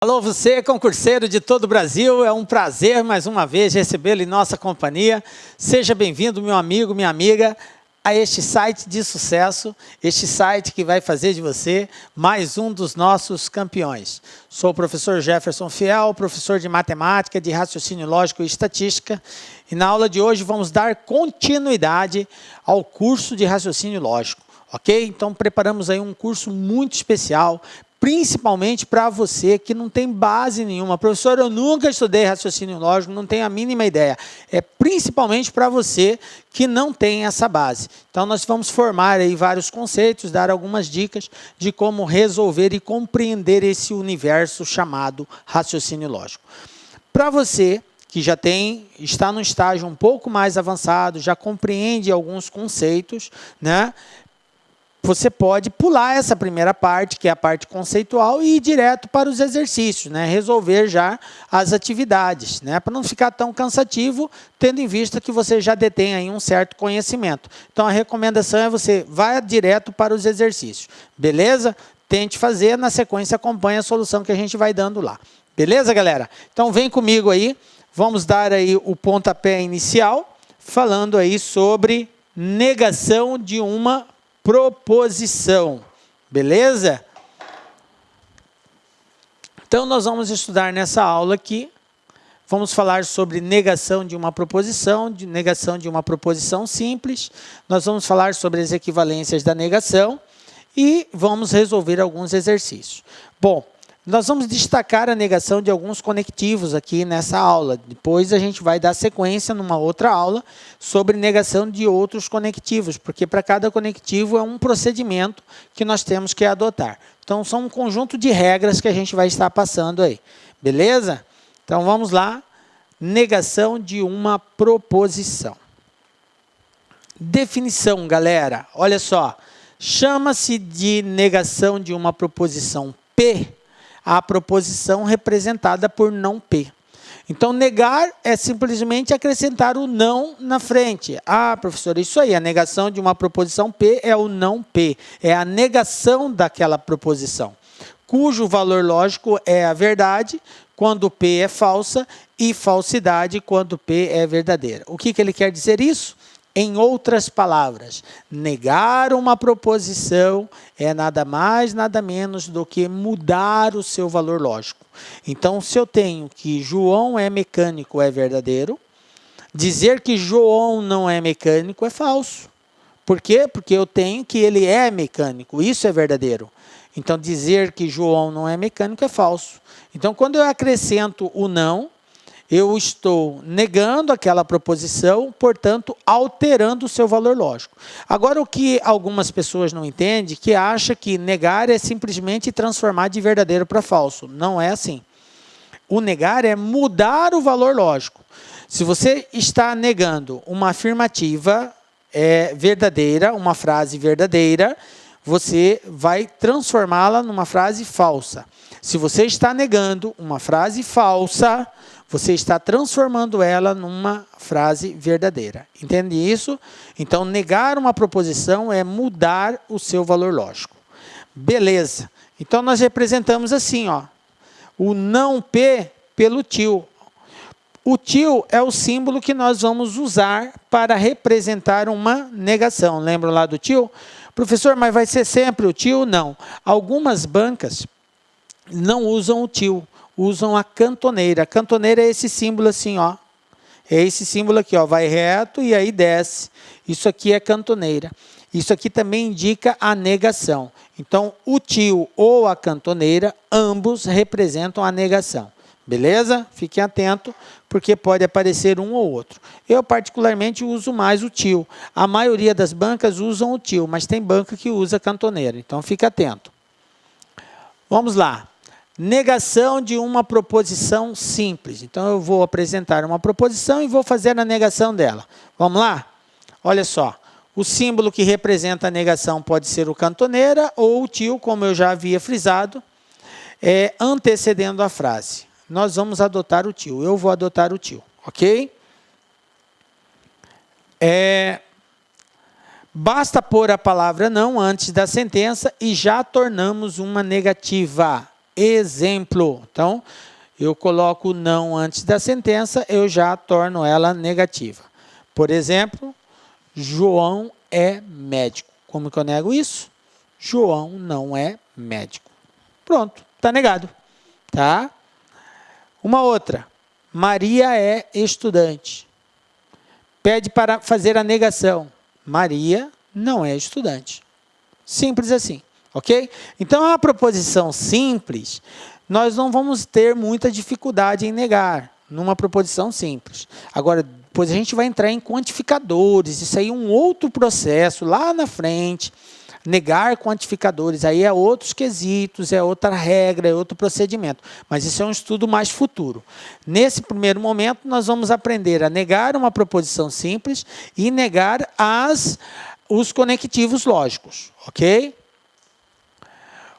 Alô, você, concurseiro de todo o Brasil, é um prazer mais uma vez recebê-lo em nossa companhia. Seja bem-vindo, meu amigo, minha amiga, a este site de sucesso, este site que vai fazer de você mais um dos nossos campeões. Sou o professor Jefferson Fiel, professor de matemática, de raciocínio lógico e estatística, e na aula de hoje vamos dar continuidade ao curso de raciocínio lógico, ok? Então preparamos aí um curso muito especial, principalmente para você que não tem base nenhuma. Professor, eu nunca estudei raciocínio lógico, não tenho a mínima ideia. É principalmente para você que não tem essa base. Então, nós vamos formar aí vários conceitos, dar algumas dicas de como resolver e compreender esse universo chamado raciocínio lógico. Para você que já está num estágio um pouco mais avançado, já compreende alguns conceitos, né? Você pode pular essa primeira parte, que é a parte conceitual, e ir direto para os exercícios, né? Resolver já as atividades, né? Para não ficar tão cansativo, tendo em vista que você já detém aí um certo conhecimento. Então, a recomendação é você vá direto para os exercícios, beleza? Tente fazer, na sequência acompanhe a solução que a gente vai dando lá. Beleza, galera? Então, vem comigo aí, vamos dar aí o pontapé inicial, falando aí sobre negação de uma proposição, beleza? Então, nós vamos estudar nessa aula aqui, vamos falar sobre negação de uma proposição, de negação de uma proposição simples, nós vamos falar sobre as equivalências da negação e vamos resolver alguns exercícios. Bom, nós vamos destacar a negação de alguns conectivos aqui nessa aula. Depois a gente vai dar sequência numa outra aula sobre negação de outros conectivos, porque para cada conectivo é um procedimento que nós temos que adotar. Então, são um conjunto de regras que a gente vai estar passando aí. Beleza? Então, vamos lá. Negação de uma proposição. Definição, galera. Olha só. Chama-se de negação de uma proposição P a proposição representada por não P. Então, negar é simplesmente acrescentar o não na frente. Ah, professor, isso aí, a negação de uma proposição P é o não P, é a negação daquela proposição, cujo valor lógico é a verdade, quando P é falsa, e falsidade, quando P é verdadeira. O que ele quer dizer isso? Em outras palavras, negar uma proposição é nada mais, nada menos do que mudar o seu valor lógico. Então, se eu tenho que João é mecânico é verdadeiro, dizer que João não é mecânico é falso. Por quê? Porque eu tenho que ele é mecânico, isso é verdadeiro. Então, dizer que João não é mecânico é falso. Então, quando eu acrescento o não, eu estou negando aquela proposição, portanto, alterando o seu valor lógico. Agora, o que algumas pessoas não entendem, que acha que negar é simplesmente transformar de verdadeiro para falso. Não é assim. O negar é mudar o valor lógico. Se você está negando uma afirmativa verdadeira, uma frase verdadeira, você vai transformá-la numa frase falsa. Se você está negando uma frase falsa, você está transformando ela numa frase verdadeira. Entende isso? Então, negar uma proposição é mudar o seu valor lógico. Beleza. Então, nós representamos assim, ó, o não P pelo til. O til é o símbolo que nós vamos usar para representar uma negação. Lembram lá do til? Professor, mas vai ser sempre o til? Não. Algumas bancas não usam o til. Usam a cantoneira. A cantoneira é esse símbolo assim, ó. É esse símbolo aqui, ó. Vai reto e aí desce. Isso aqui é cantoneira. Isso aqui também indica a negação. Então, o til ou a cantoneira, ambos representam a negação. Beleza? Fiquem atentos, porque pode aparecer um ou outro. Eu, particularmente, uso mais o til. A maioria das bancas usam o til, mas tem banca que usa a cantoneira. Então, fique atento. Vamos lá. Negação de uma proposição simples. Então, eu vou apresentar uma proposição e vou fazer a negação dela. Vamos lá? Olha só. O símbolo que representa a negação pode ser o cantoneira ou o til, como eu já havia frisado, antecedendo a frase. Nós vamos adotar o til. Eu vou adotar o til, ok? Basta pôr a palavra não antes da sentença e já tornamos uma negativa. exemplo. Então, eu coloco não antes da sentença, eu já torno ela negativa. Por exemplo, João é médico. Como que eu nego isso? João não é médico. Pronto, está negado. Tá? Uma outra. Maria é estudante. Pede para fazer a negação. Maria não é estudante. Simples assim, ok? Então, a proposição simples, nós não vamos ter muita dificuldade em negar numa proposição simples. Agora, depois a gente vai entrar em quantificadores, isso aí é um outro processo lá na frente. Negar quantificadores, aí é outros quesitos, é outra regra, é outro procedimento. Mas isso é um estudo mais futuro. Nesse primeiro momento, nós vamos aprender a negar uma proposição simples e negar os conectivos lógicos, ok?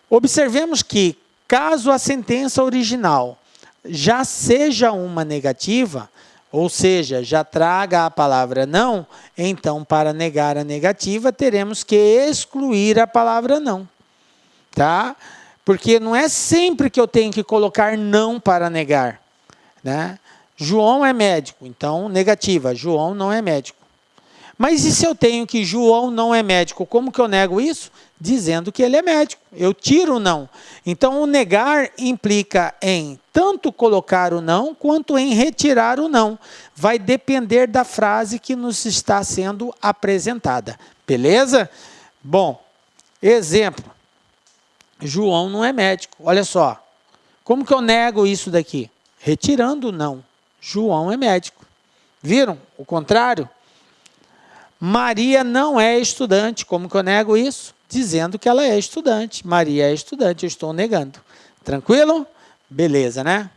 Observemos que, caso a sentença original já seja uma negativa, ou seja, já traga a palavra não, então, para negar a negativa, teremos que excluir a palavra não. Tá? Porque não é sempre que eu tenho que colocar não para negar. Né? João é médico, então, negativa, João não é médico. Mas e se eu tenho que João não é médico? Como que eu nego isso? Dizendo que ele é médico. Eu tiro o não. Então, o negar implica em tanto colocar o não, quanto em retirar o não. Vai depender da frase que nos está sendo apresentada. Beleza? Bom, exemplo. João não é médico. Olha só. Como que eu nego isso daqui? Retirando o não. João é médico. Viram? O contrário? Maria não é estudante. Como que eu nego isso? Dizendo que ela é estudante. Maria é estudante, eu estou negando. Tranquilo? Beleza, né?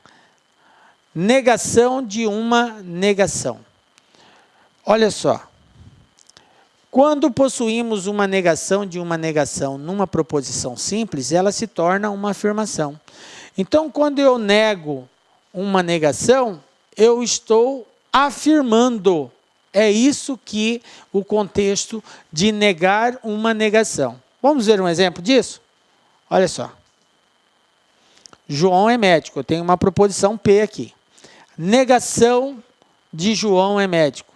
Negação de uma negação. Olha só. Quando possuímos uma negação de uma negação numa proposição simples, ela se torna uma afirmação. Então, quando eu nego uma negação, eu estou afirmando. É isso que o contexto de negar uma negação. Vamos ver um exemplo disso? Olha só. João é médico. Eu tenho uma proposição P aqui. Negação de João é médico.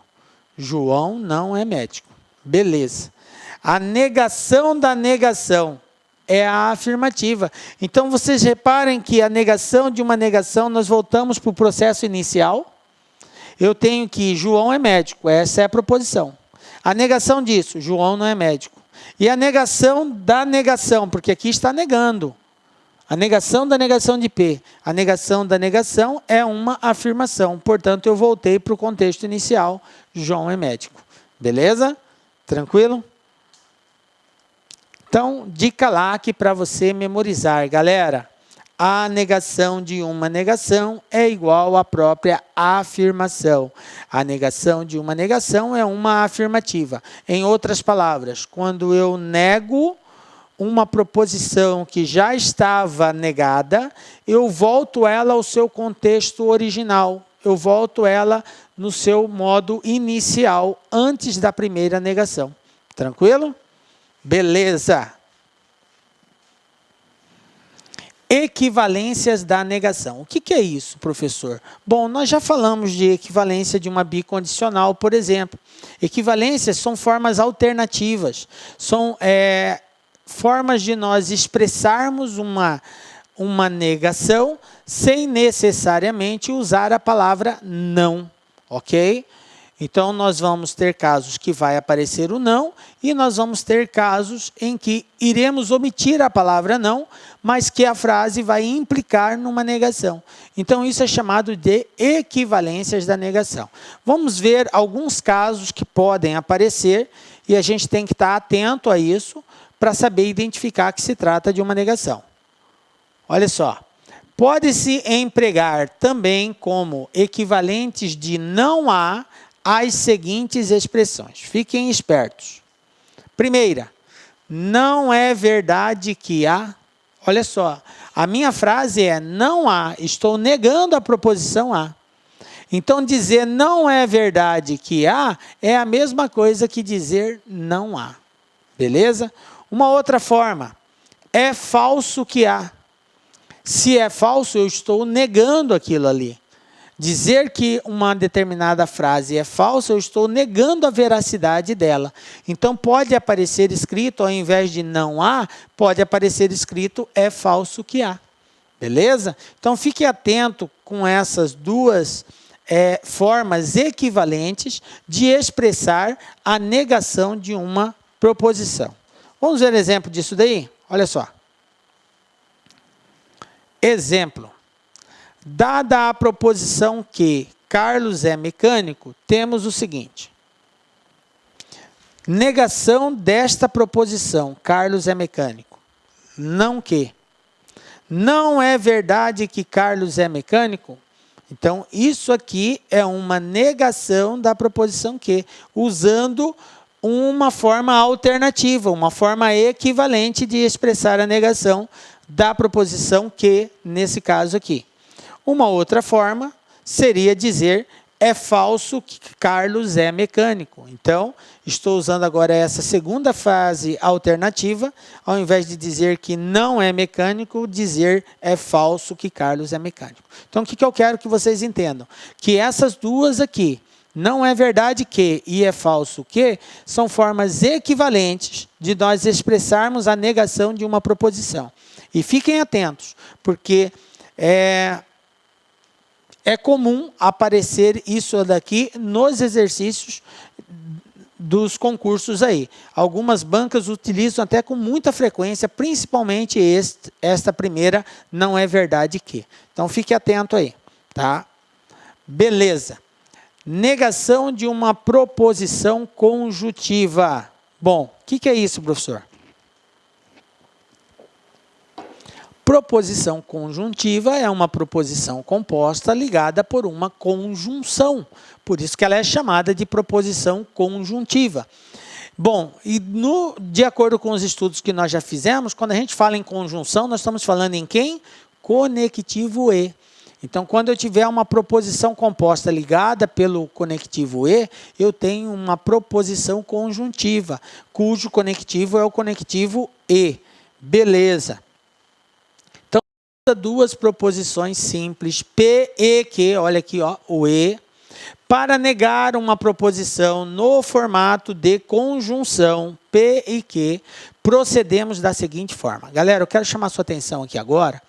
João não é médico. Beleza. A negação da negação é a afirmativa. Então, vocês reparem que a negação de uma negação, nós voltamos para o processo inicial. Eu tenho que João é médico, essa é a proposição. A negação disso, João não é médico. E a negação da negação, porque aqui está negando. A negação da negação de P. A negação da negação é uma afirmação. Portanto, eu voltei para o contexto inicial, João é médico. Beleza? Tranquilo? Então, dica lá que para você memorizar, galera. A negação de uma negação é igual à própria afirmação. A negação de uma negação é uma afirmativa. Em outras palavras, quando eu nego uma proposição que já estava negada, eu volto ela ao seu contexto original. Eu volto ela no seu modo inicial, antes da primeira negação. Tranquilo? Beleza. Equivalências da negação. O que é isso, professor? Bom, nós já falamos de equivalência de uma bicondicional, por exemplo. Equivalências são formas alternativas, são formas de nós expressarmos uma negação sem necessariamente usar a palavra não, ok? Então, nós vamos ter casos que vai aparecer o não e nós vamos ter casos em que iremos omitir a palavra não, mas que a frase vai implicar numa negação. Então, isso é chamado de equivalências da negação. Vamos ver alguns casos que podem aparecer e a gente tem que estar atento a isso para saber identificar que se trata de uma negação. Olha só. Pode-se empregar também como equivalentes de não há as seguintes expressões. Fiquem espertos. Primeira, não é verdade que há. Olha só, a minha frase é não há, estou negando a proposição há. Então, dizer não é verdade que há é a mesma coisa que dizer não há. Beleza? Uma outra forma, é falso que há. Se é falso, eu estou negando aquilo ali. Dizer que uma determinada frase é falsa, eu estou negando a veracidade dela. Então, pode aparecer escrito, ao invés de não há, pode aparecer escrito é falso que há. Beleza? Então, fique atento com essas duas formas equivalentes de expressar a negação de uma proposição. Vamos ver exemplo disso daí? Olha só. Exemplo. Dada a proposição que Carlos é mecânico, temos o seguinte. Negação desta proposição, Carlos é mecânico. Não que. Não é verdade que Carlos é mecânico? Então, isso aqui é uma negação da proposição que, usando uma forma alternativa, uma forma equivalente de expressar a negação da proposição que, nesse caso aqui. Uma outra forma seria dizer é falso que Carlos é mecânico. Então, estou usando agora essa segunda frase alternativa, ao invés de dizer que não é mecânico, dizer é falso que Carlos é mecânico. Então, o que eu quero que vocês entendam? Que essas duas aqui, não é verdade que e é falso que, são formas equivalentes de nós expressarmos a negação de uma proposição. E fiquem atentos, porque é comum aparecer isso daqui nos exercícios dos concursos aí. Algumas bancas utilizam até com muita frequência, principalmente esta primeira, não é verdade que. Então, fique atento aí, tá? Beleza. Negação de uma proposição conjuntiva. Bom, o que é isso, professor? Proposição conjuntiva é uma proposição composta ligada por uma conjunção. Por isso que ela é chamada de proposição conjuntiva. Bom, e de acordo com os estudos que nós já fizemos, quando a gente fala em conjunção, nós estamos falando em quem? Conectivo e. Então, quando eu tiver uma proposição composta ligada pelo conectivo e, eu tenho uma proposição conjuntiva, cujo conectivo é o conectivo e. Beleza. Duas proposições simples, P e que, olha aqui, ó, o e, para negar uma proposição no formato de conjunção, P e que, procedemos da seguinte forma. Galera, eu quero chamar sua atenção aqui agora,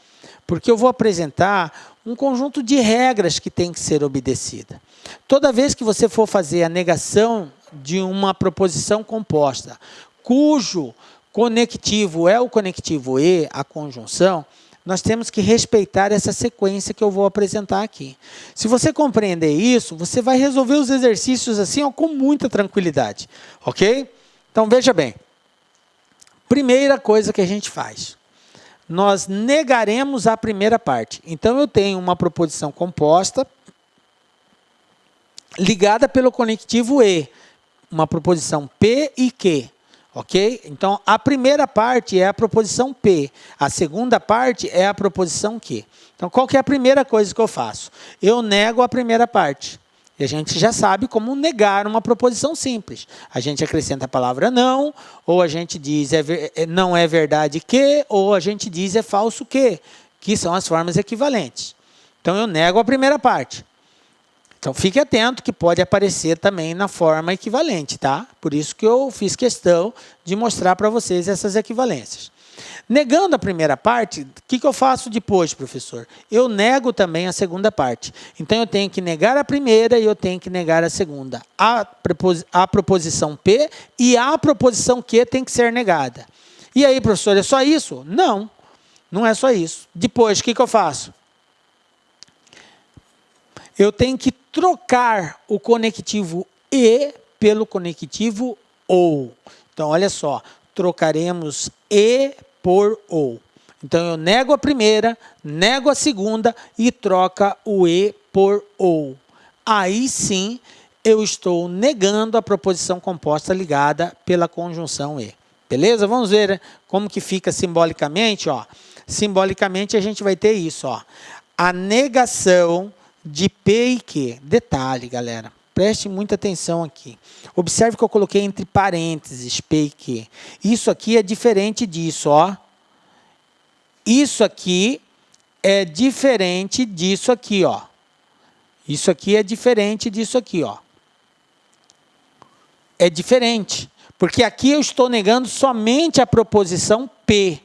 porque eu vou apresentar um conjunto de regras que tem que ser obedecida. Toda vez que você for fazer a negação de uma proposição composta, cujo conectivo é o conectivo e, a conjunção, nós temos que respeitar essa sequência que eu vou apresentar aqui. Se você compreender isso, você vai resolver os exercícios assim, ó, com muita tranquilidade. Ok? Então, veja bem. Primeira coisa que a gente faz. Nós negaremos a primeira parte. Então, eu tenho uma proposição composta ligada pelo conectivo e. Uma proposição P e que. Ok? Então, a primeira parte é a proposição P. A segunda parte é a proposição que. Então, qual que é a primeira coisa que eu faço? Eu nego a primeira parte. E a gente já sabe como negar uma proposição simples. A gente acrescenta a palavra não, ou a gente diz não é verdade que, ou a gente diz é falso que são as formas equivalentes. Então, eu nego a primeira parte. Então, fique atento que pode aparecer também na forma equivalente, tá? Por isso que eu fiz questão de mostrar para vocês essas equivalências. Negando a primeira parte, o que eu faço depois, professor? Eu nego também a segunda parte. Então, eu tenho que negar a primeira e eu tenho que negar a segunda. A proposição P e a proposição que tem que ser negada. E aí, professor, é só isso? Não, não é só isso. Depois, o que eu faço? Eu tenho que trocar o conectivo e pelo conectivo ou. Então, olha só, trocaremos e por ou. Então, eu nego a primeira, nego a segunda e troca o e por ou. Aí sim, eu estou negando a proposição composta ligada pela conjunção e. Beleza? Vamos ver como que fica simbolicamente. Ó. Simbolicamente, a gente vai ter isso. Ó. A negação de P e que. Detalhe, galera. Preste muita atenção aqui. Observe que eu coloquei entre parênteses P e que. Isso aqui é diferente disso, ó. Isso aqui é diferente disso aqui, ó. Isso aqui é diferente disso aqui, ó. É diferente, porque aqui eu estou negando somente a proposição P.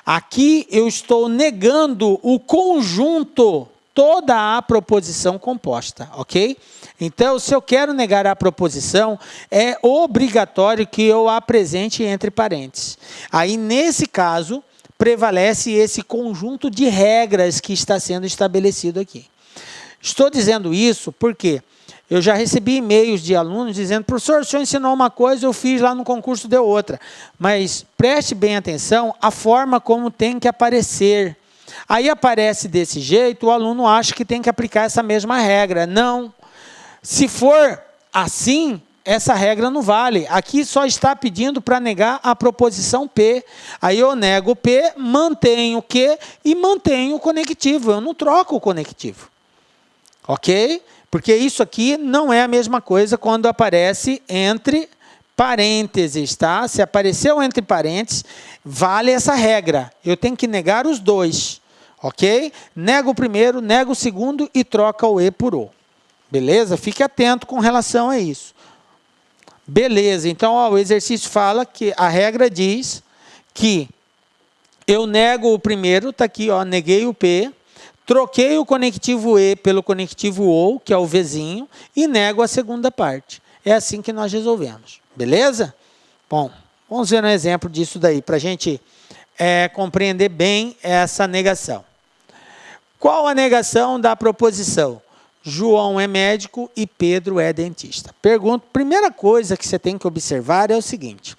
Aqui eu estou negando o conjunto, toda a proposição composta, ok? Então, se eu quero negar a proposição, é obrigatório que eu a apresente entre parênteses. Aí, nesse caso, prevalece esse conjunto de regras que está sendo estabelecido aqui. Estou dizendo isso porque eu já recebi e-mails de alunos dizendo: professor, o senhor ensinou uma coisa, eu fiz lá no concurso, deu outra. Mas preste bem atenção à forma como tem que aparecer. Aí aparece desse jeito, o aluno acha que tem que aplicar essa mesma regra. Não. Se for assim, essa regra não vale. Aqui só está pedindo para negar a proposição P. Aí eu nego o P, mantenho o Q e mantenho o conectivo. Eu não troco o conectivo. Ok? Porque isso aqui não é a mesma coisa quando aparece entre parênteses, tá? Se apareceu entre parênteses, vale essa regra. Eu tenho que negar os dois, ok? Nego o primeiro, nego o segundo e troca o E por O. Beleza? Fique atento com relação a isso. Beleza, então ó, o exercício fala que a regra diz que eu nego o primeiro, tá aqui, ó, neguei o P, troquei o conectivo E pelo conectivo OU, que é o Vzinho, e nego a segunda parte. É assim que nós resolvemos. Beleza? Bom, vamos ver um exemplo disso daí, para a gente compreender bem essa negação. Qual a negação da proposição? João é médico e Pedro é dentista. Pergunto, primeira coisa que você tem que observar é o seguinte: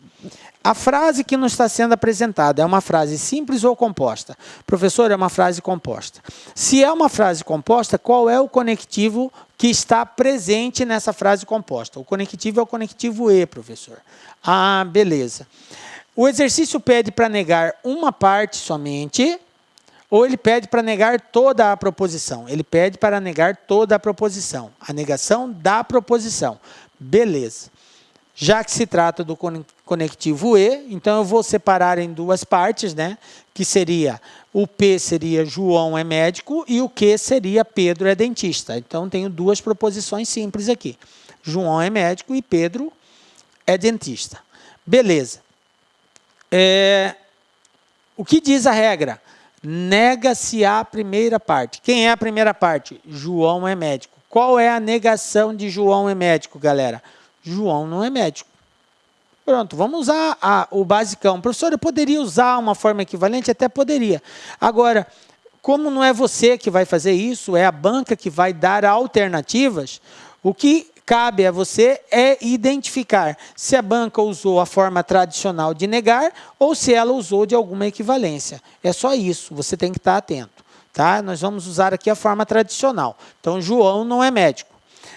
a frase que nos está sendo apresentada é uma frase simples ou composta? Professor, é uma frase composta. Se é uma frase composta, qual é o conectivo que está presente nessa frase composta? O conectivo é o conectivo E, professor. Ah, beleza. O exercício pede para negar uma parte somente, ou ele pede para negar toda a proposição? Ele pede para negar toda a proposição. A negação da proposição. Beleza. Já que se trata do conectivo E, então eu vou separar em duas partes, né? Que seria, o P seria João é médico e o Q seria Pedro é dentista. Então tenho duas proposições simples aqui. João é médico e Pedro é dentista. Beleza. O que diz a regra? Nega-se a primeira parte. Quem é a primeira parte? João é médico. Qual é a negação de João é médico, galera? João não é médico. Pronto, vamos usar o basicão. Professor, eu poderia usar uma forma equivalente? Até poderia. Agora, como não é você que vai fazer isso, é a banca que vai dar alternativas, o que cabe a você é identificar se a banca usou a forma tradicional de negar ou se ela usou de alguma equivalência. É só isso, você tem que estar atento. Tá? Nós vamos usar aqui a forma tradicional. Então, João não é médico.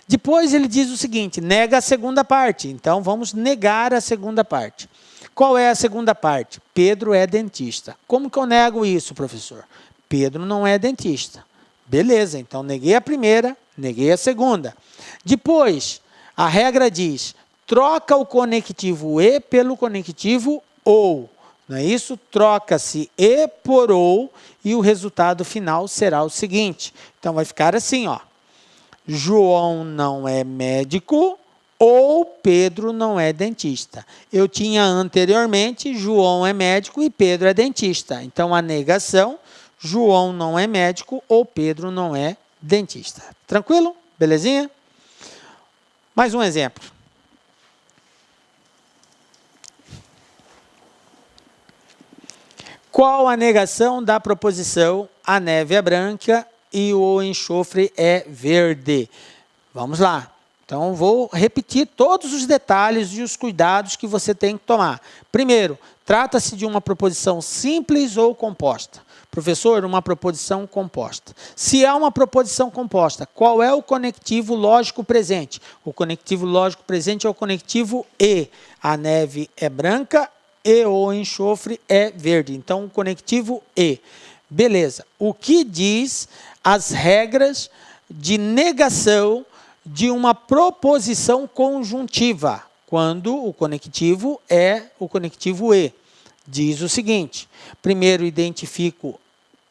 Depois ele diz o seguinte, nega a segunda parte. Então, vamos negar a segunda parte. Qual é a segunda parte? Pedro é dentista. Como que eu nego isso, professor? Pedro não é dentista. Beleza, então neguei a primeira, neguei a segunda. Depois, a regra diz, troca o conectivo E pelo conectivo OU. Não é isso? Troca-se E por OU e o resultado final será o seguinte. Então, vai ficar assim, ó. João não é médico ou Pedro não é dentista. Eu tinha anteriormente João é médico e Pedro é dentista. Então, a negação, João não é médico ou Pedro não é dentista. Tranquilo? Belezinha? Mais um exemplo. Qual a negação da proposição a neve é branca e o enxofre é verde? Vamos lá. Então, vou repetir todos os detalhes e os cuidados que você tem que tomar. Primeiro, trata-se de uma proposição simples ou composta? Professor, uma proposição composta. Se é uma proposição composta, qual é o conectivo lógico presente? O conectivo lógico presente é o conectivo E. A neve é branca e o enxofre é verde. Então, o conectivo E. Beleza. O que diz as regras de negação de uma proposição conjuntiva, quando o conectivo é o conectivo E? Diz o seguinte, primeiro identifico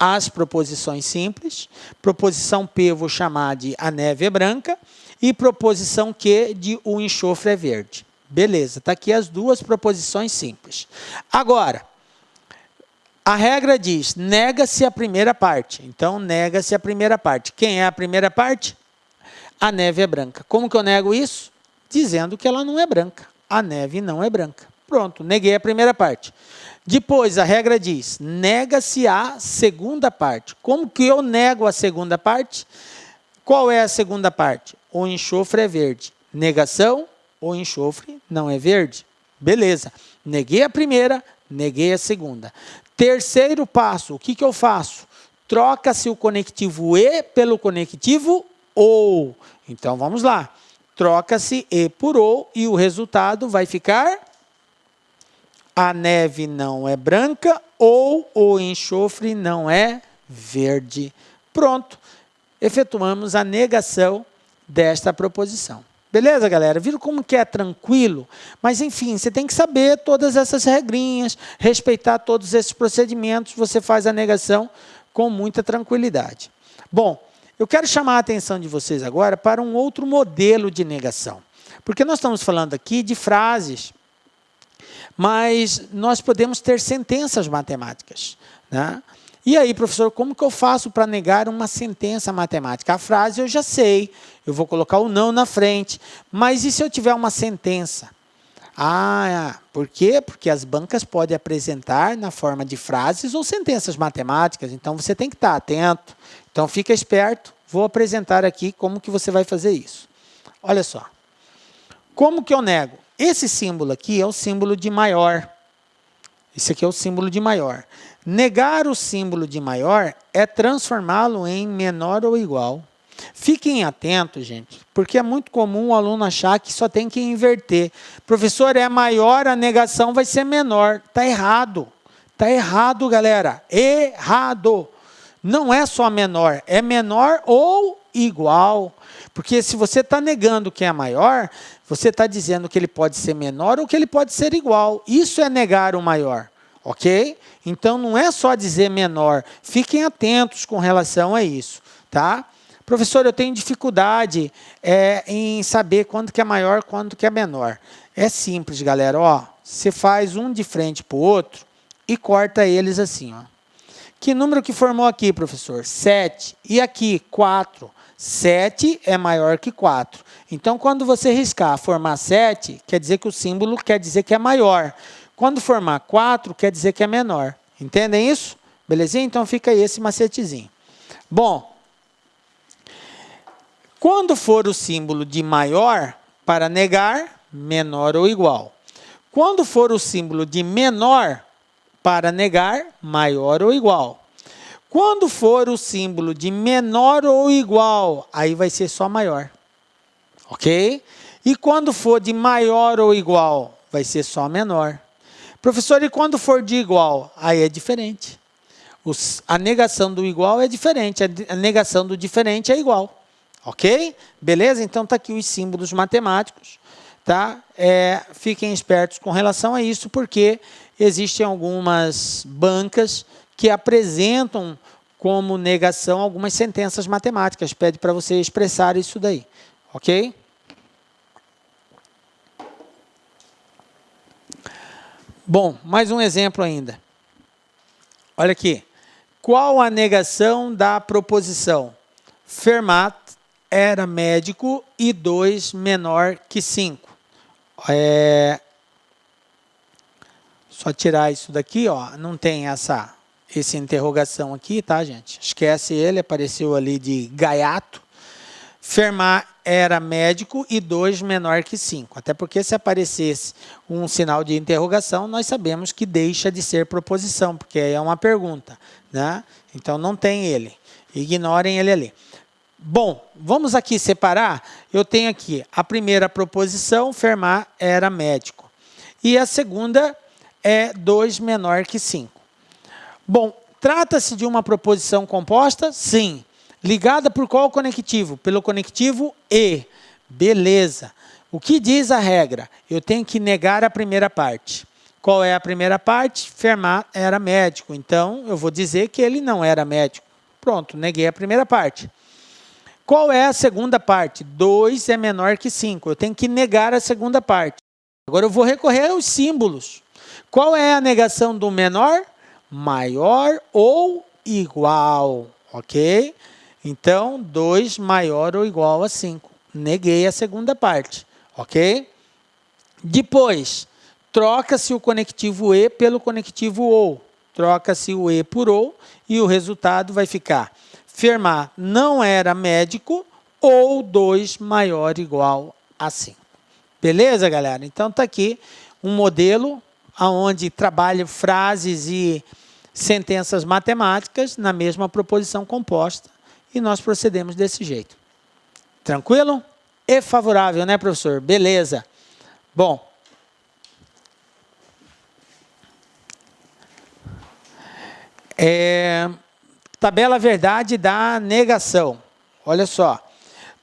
as proposições simples. Proposição P eu vou chamar de a neve é branca. E proposição Q de o enxofre é verde. Beleza, está aqui as duas proposições simples. Agora, a regra diz, nega-se a primeira parte. Então, nega-se a primeira parte. Quem é a primeira parte? A neve é branca. Como que eu nego isso? Dizendo que ela não é branca. A neve não é branca. Pronto, neguei a primeira parte. Depois, a regra diz, nega-se a segunda parte. Como que eu nego a segunda parte? Qual é a segunda parte? O enxofre é verde. Negação, o enxofre não é verde. Beleza. Neguei a primeira, neguei a segunda. Terceiro passo, o que eu faço? Troca-se o conectivo E pelo conectivo OU. Então, vamos lá. Troca-se E por OU e o resultado vai ficar... A neve não é branca ou o enxofre não é verde. Pronto. Efetuamos a negação desta proposição. Beleza, galera? Viram como que é tranquilo? Mas, enfim, você tem que saber todas essas regrinhas, respeitar todos esses procedimentos, você faz a negação com muita tranquilidade. Bom, eu quero chamar a atenção de vocês agora para um outro modelo de negação. Porque nós estamos falando aqui de frases, mas nós podemos ter sentenças matemáticas, né? E aí, professor, como que eu faço para negar uma sentença matemática? A frase eu já sei, eu vou colocar o não na frente, mas e se eu tiver uma sentença? Por quê? Porque as bancas podem apresentar na forma de frases ou sentenças matemáticas, então você tem que estar atento. Então, fica esperto, vou apresentar aqui como que você vai fazer isso. Olha só, como que eu nego? Esse símbolo aqui é o símbolo de maior. Esse aqui é o símbolo de maior. Negar o símbolo de maior é transformá-lo em menor ou igual. Fiquem atentos, gente, porque é muito comum o aluno achar que só tem que inverter. Professor, é maior, a negação vai ser menor. Está errado. Está errado, galera. Errado. Não é só menor, é menor ou igual. Porque se você está negando que é maior, você está dizendo que ele pode ser menor ou que ele pode ser igual. Isso é negar o maior, ok? Então, não é só dizer menor. Fiquem atentos com relação a isso, tá? Professor, eu tenho dificuldade em saber quando que é maior, quando que é menor. É simples, galera. Ó, você faz um de frente para o outro e corta eles assim, ó. Que número que formou aqui, professor? 7. E aqui, 4. 7 é maior que 4. Então, quando você riscar formar 7, quer dizer que o símbolo quer dizer que é maior. Quando formar 4, quer dizer que é menor. Entendem isso? Belezinha? Então, fica aí esse macetezinho. Bom, quando for o símbolo de maior, para negar, menor ou igual. Quando for o símbolo de menor, para negar, maior ou igual. Quando for o símbolo de menor ou igual, aí vai ser só maior. Ok? E quando for de maior ou igual, vai ser só menor. Professor, e quando for de igual? Aí é diferente. A negação do igual é diferente, a negação do diferente é igual. Ok? Beleza? Então, está aqui os símbolos matemáticos. Tá? Fiquem espertos com relação a isso, porque existem algumas bancas que apresentam como negação algumas sentenças matemáticas. Pede para você expressar isso daí. Ok? Bom, mais um exemplo ainda. Olha aqui. Qual a negação da proposição? Fermat era médico e 2 menor que 5. Só tirar isso daqui, ó. Não tem essa interrogação aqui, tá, gente? Esquece ele, apareceu ali de gaiato. Fermat era médico e 2 menor que 5. Até porque se aparecesse um sinal de interrogação, nós sabemos que deixa de ser proposição, porque aí é uma pergunta, né? Então, não tem ele. Ignorem ele ali. Bom, vamos aqui separar. Eu tenho aqui a primeira proposição, Fermat era médico. E a segunda é 2 menor que 5. Bom, trata-se de uma proposição composta? Sim. Ligada por qual conectivo? Pelo conectivo E. Beleza. O que diz a regra? Eu tenho que negar a primeira parte. Qual é a primeira parte? Fermat era médico. Então, eu vou dizer que ele não era médico. Pronto, neguei a primeira parte. Qual é a segunda parte? 2 é menor que 5. Eu tenho que negar a segunda parte. Agora eu vou recorrer aos símbolos. Qual é a negação do menor? Maior ou igual. Ok? Então, 2 maior ou igual a 5. Neguei a segunda parte. Ok? Depois, troca-se o conectivo E pelo conectivo OU. Troca-se o E por OU e o resultado vai ficar: Fermat não era médico ou 2 maior ou igual a 5. Beleza, galera? Então, está aqui um modelo onde trabalho frases e sentenças matemáticas na mesma proposição composta e nós procedemos desse jeito. Tranquilo? E favorável, né, professor? Beleza. Bom, tabela verdade da negação. Olha só,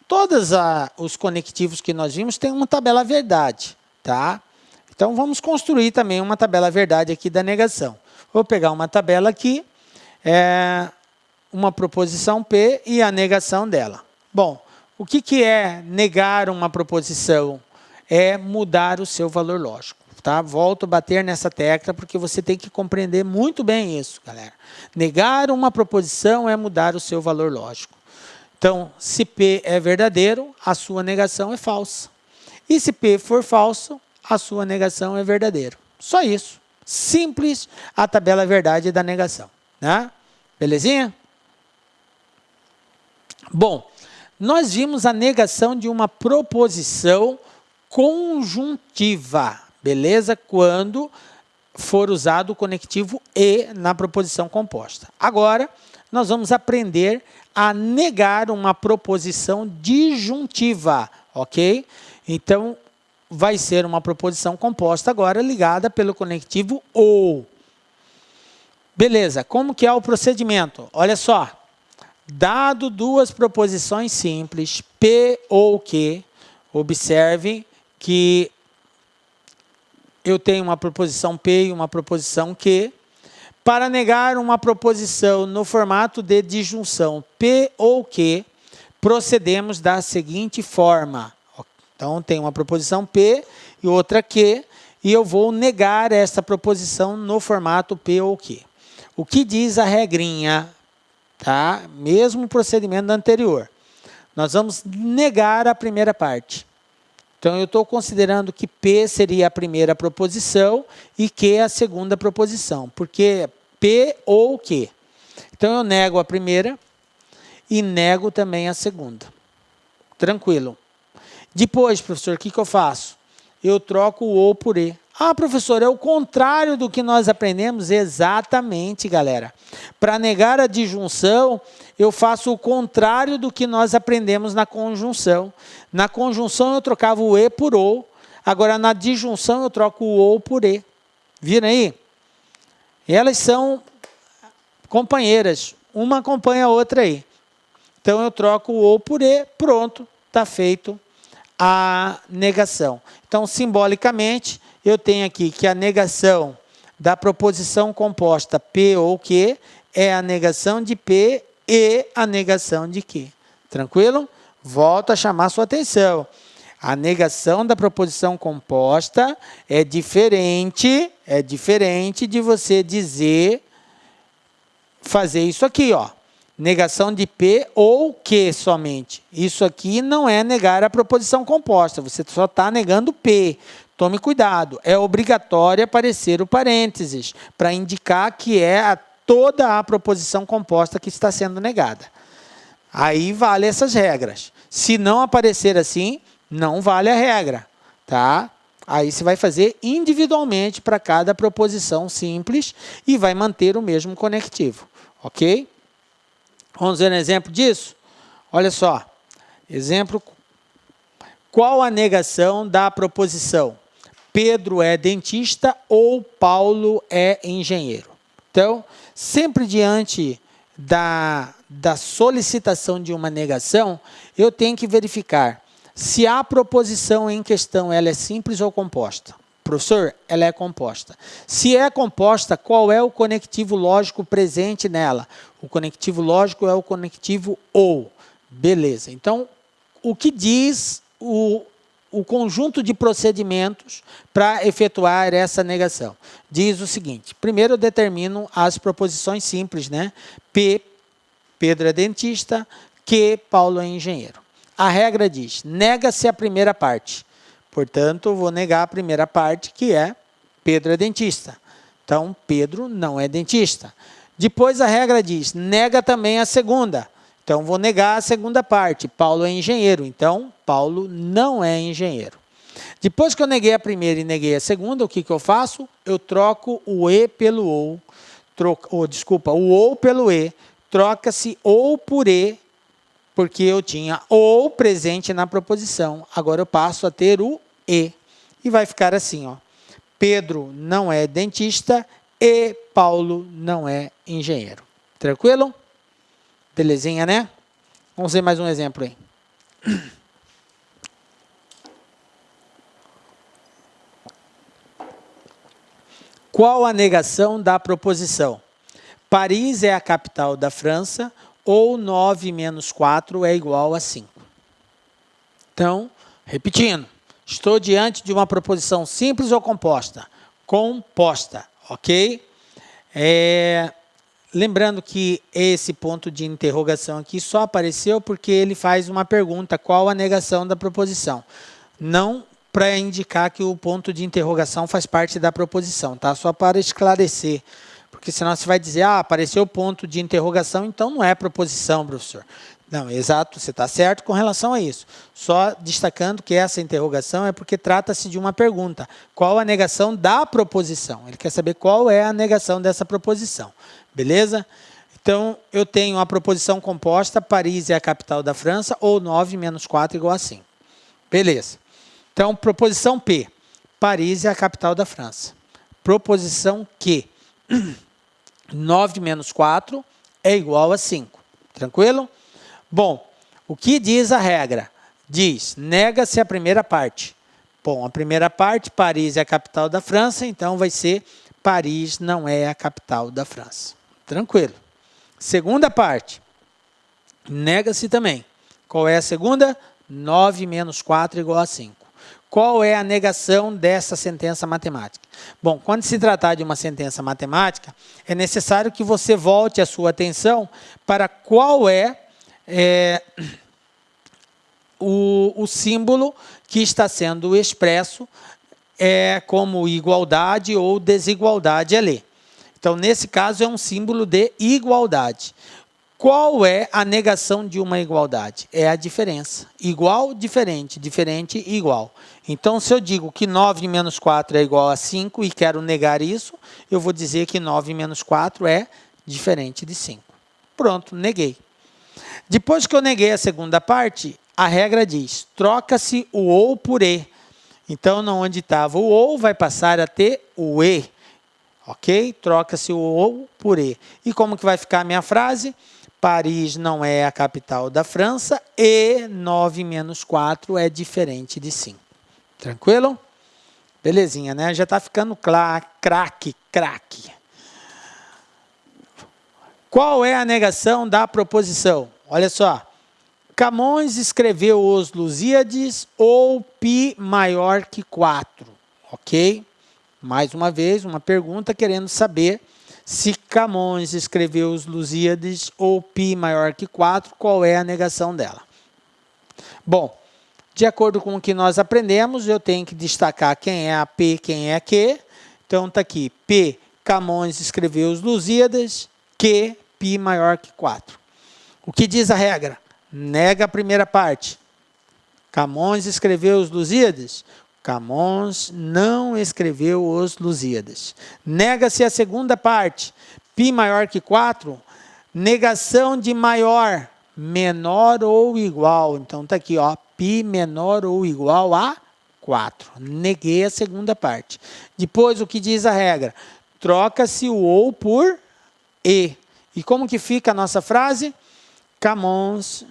todos os conectivos que nós vimos têm uma tabela verdade, tá? Então, vamos construir também uma tabela verdade aqui da negação. Vou pegar uma tabela aqui, uma proposição P e a negação dela. Bom, o que é negar uma proposição? É mudar o seu valor lógico. Tá? Volto a bater nessa tecla porque você tem que compreender muito bem isso, galera. Negar uma proposição é mudar o seu valor lógico. Então, se P é verdadeiro, a sua negação é falsa. E se P for falso, a sua negação é verdadeiro. Só isso. Simples a tabela verdade da negação. Né? Belezinha? Bom, nós vimos a negação de uma proposição conjuntiva. Beleza? Quando for usado o conectivo E na proposição composta. Agora, nós vamos aprender a negar uma proposição disjuntiva, ok? Então, vai ser uma proposição composta agora ligada pelo conectivo OU. Beleza, como que é o procedimento? Olha só, dado duas proposições simples, P ou Q, observe que eu tenho uma proposição P e uma proposição Q. Para negar uma proposição no formato de disjunção P ou Q, procedemos da seguinte forma. Então, tem uma proposição P e outra Q, e eu vou negar essa proposição no formato P ou Q. O que diz a regrinha? Tá? Mesmo procedimento anterior. Nós vamos negar a primeira parte. Então, eu estou considerando que P seria a primeira proposição e Q a segunda proposição, porque P ou Q. Então, eu nego a primeira e nego também a segunda. Tranquilo. Depois, professor, o que eu faço? Eu troco o OU por E. Ah, professor, é o contrário do que nós aprendemos? Exatamente, galera. Para negar a disjunção, eu faço o contrário do que nós aprendemos na conjunção. Na conjunção, eu trocava o E por OU. Agora, na disjunção, eu troco o OU por E. Viram aí? Elas são companheiras. Uma acompanha a outra aí. Então, eu troco o OU por E. Pronto, está feito a negação. Então, simbolicamente, eu tenho aqui que a negação da proposição composta P ou Q é a negação de P e a negação de Q. Tranquilo? Volto a chamar sua atenção. A negação da proposição composta é diferente de você dizer, fazer isso aqui, ó. Negação de P ou Q somente. Isso aqui não é negar a proposição composta, você só está negando P. Tome cuidado, é obrigatório aparecer o parênteses, para indicar que é toda a proposição composta que está sendo negada. Aí vale essas regras. Se não aparecer assim, não vale a regra, tá? Aí você vai fazer individualmente para cada proposição simples e vai manter o mesmo conectivo, ok? Vamos ver um exemplo disso? Olha só, exemplo, qual a negação da proposição? Pedro é dentista ou Paulo é engenheiro? Então, sempre diante da solicitação de uma negação, eu tenho que verificar se a proposição em questão ela é simples ou composta. professor? Ela é composta. Se é composta, qual é o conectivo lógico presente nela? O conectivo lógico é o conectivo ou. Beleza. Então, o que diz o conjunto de procedimentos para efetuar essa negação? Diz o seguinte: primeiro eu determino as proposições simples, né? P, Pedro é dentista, Q, Paulo é engenheiro. A regra diz: nega-se a primeira parte. Portanto, eu vou negar a primeira parte, que é Pedro é dentista. Então, Pedro não é dentista. Depois a regra diz: nega também a segunda. Então, vou negar a segunda parte. Paulo é engenheiro. Então, Paulo não é engenheiro. Depois que eu neguei a primeira e neguei a segunda, o que eu faço? Eu troco o E pelo ou. O ou pelo E. Troca-se ou por E, porque eu tinha ou presente na proposição. Agora eu passo a ter o E. E vai ficar assim, ó. Pedro não é dentista e Paulo não é engenheiro. Tranquilo? Belezinha, né? Vamos ver mais um exemplo aí. Qual a negação da proposição? Paris é a capital da França ou 9 menos 4 é igual a 5. Então, repetindo, estou diante de uma proposição simples ou composta? Composta, ok? Lembrando que esse ponto de interrogação aqui só apareceu porque ele faz uma pergunta: qual a negação da proposição? Não para indicar que o ponto de interrogação faz parte da proposição, tá? Só para esclarecer. Porque senão você vai dizer: apareceu o ponto de interrogação, então não é proposição, professor. Não, exato, você está certo com relação a isso. Só destacando que essa interrogação é porque trata-se de uma pergunta. Qual a negação da proposição? Ele quer saber qual é a negação dessa proposição. Beleza? Então, eu tenho a proposição composta: Paris é a capital da França, ou 9 menos 4 igual a 5. Beleza. Então, proposição P. Paris é a capital da França. Proposição Q. 9 menos 4 é igual a 5. Tranquilo? Bom, o que diz a regra? Diz: nega-se a primeira parte. Bom, a primeira parte, Paris é a capital da França, então vai ser Paris não é a capital da França. Tranquilo. Segunda parte, nega-se também. Qual é a segunda? 9 menos 4 igual a 5. Qual é a negação dessa sentença matemática? Bom, quando se tratar de uma sentença matemática, é necessário que você volte a sua atenção para qual é o símbolo que está sendo expresso como igualdade ou desigualdade ali. Então, nesse caso, é um símbolo de igualdade. Qual é a negação de uma igualdade? É a diferença. Igual, diferente, diferente, igual. Então, se eu digo que 9 menos 4 é igual a 5 e quero negar isso, eu vou dizer que 9 menos 4 é diferente de 5. Pronto, neguei. Depois que eu neguei a segunda parte, a regra diz: troca-se o ou por e. Então, onde estava o ou, vai passar a ter o e. Ok? Troca-se o ou por e. E como que vai ficar a minha frase? Paris não é a capital da França e 9 menos 4 é diferente de 5. Tranquilo? Belezinha, né? Já está ficando craque. Qual é a negação da proposição? Olha só. Camões escreveu Os Lusíades ou π maior que 4. Ok? Mais uma vez, uma pergunta querendo saber se Camões escreveu Os Lusíades ou π maior que 4, qual é a negação dela? Bom, de acordo com o que nós aprendemos, eu tenho que destacar quem é a P, quem é a Q. Então, está aqui, P, Camões escreveu Os Lusíadas, Q, π maior que 4. O que diz a regra? Nega a primeira parte. Camões escreveu Os Lusíadas? Camões não escreveu Os Lusíadas. Nega-se a segunda parte. Π maior que 4, negação de maior, menor ou igual. Então, está aqui, ó, π menor ou igual a 4. Neguei a segunda parte. Depois, o que diz a regra? Troca-se o ou por e. E como que fica a nossa frase? Camões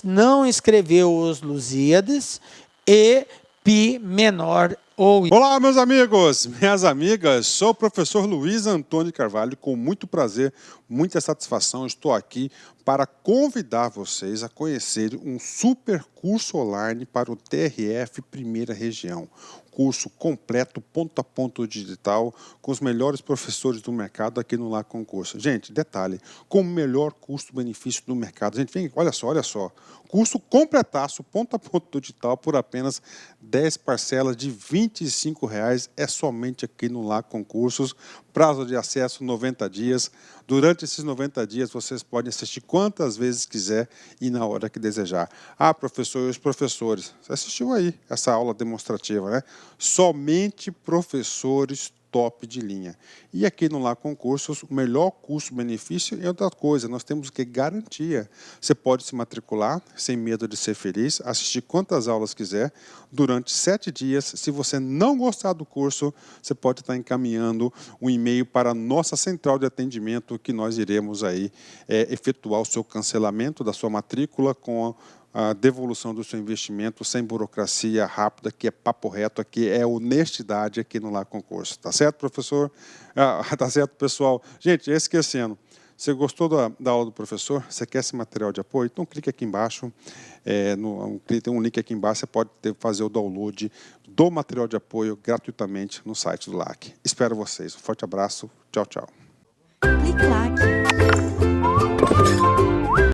não escreveu Os Lusíadas e π menor ou igual. Olá, meus amigos, minhas amigas, sou o professor Luiz Antônio Carvalho, com muito prazer, muita satisfação, estou aqui para convidar vocês a conhecer um super curso online para o TRF Primeira Região. Curso completo, ponto a ponto digital, com os melhores professores do mercado aqui no Lá Concurso. Gente, detalhe, com o melhor custo-benefício do mercado. Gente, vem, olha só. Curso completaço, ponto a ponto digital, por apenas 10 parcelas de R$ 25,00. É somente aqui no Lá Concursos. Prazo de acesso 90 dias. Durante esses 90 dias, vocês podem assistir quantas vezes quiser e na hora que desejar. Ah, professor, e os professores? Você assistiu aí essa aula demonstrativa, né? Somente professores top de linha. E aqui no Lá Concursos, o melhor custo-benefício é outra coisa, nós temos que garantia. Você pode se matricular sem medo de ser feliz, assistir quantas aulas quiser, durante 7 dias. Se você não gostar do curso, você pode estar encaminhando um e-mail para a nossa central de atendimento, que nós iremos aí efetuar o seu cancelamento da sua matrícula com a devolução do seu investimento sem burocracia, rápida, que é papo reto, aqui é honestidade aqui no Lá Concurso. Tá certo, professor? Tá certo, pessoal? Gente, esquecendo, você gostou da aula do professor? Você quer esse material de apoio? Então clique aqui embaixo, tem um link aqui embaixo, você pode fazer o download do material de apoio gratuitamente no site do LAC. Espero vocês. Um forte abraço. Tchau, tchau. Clique lá.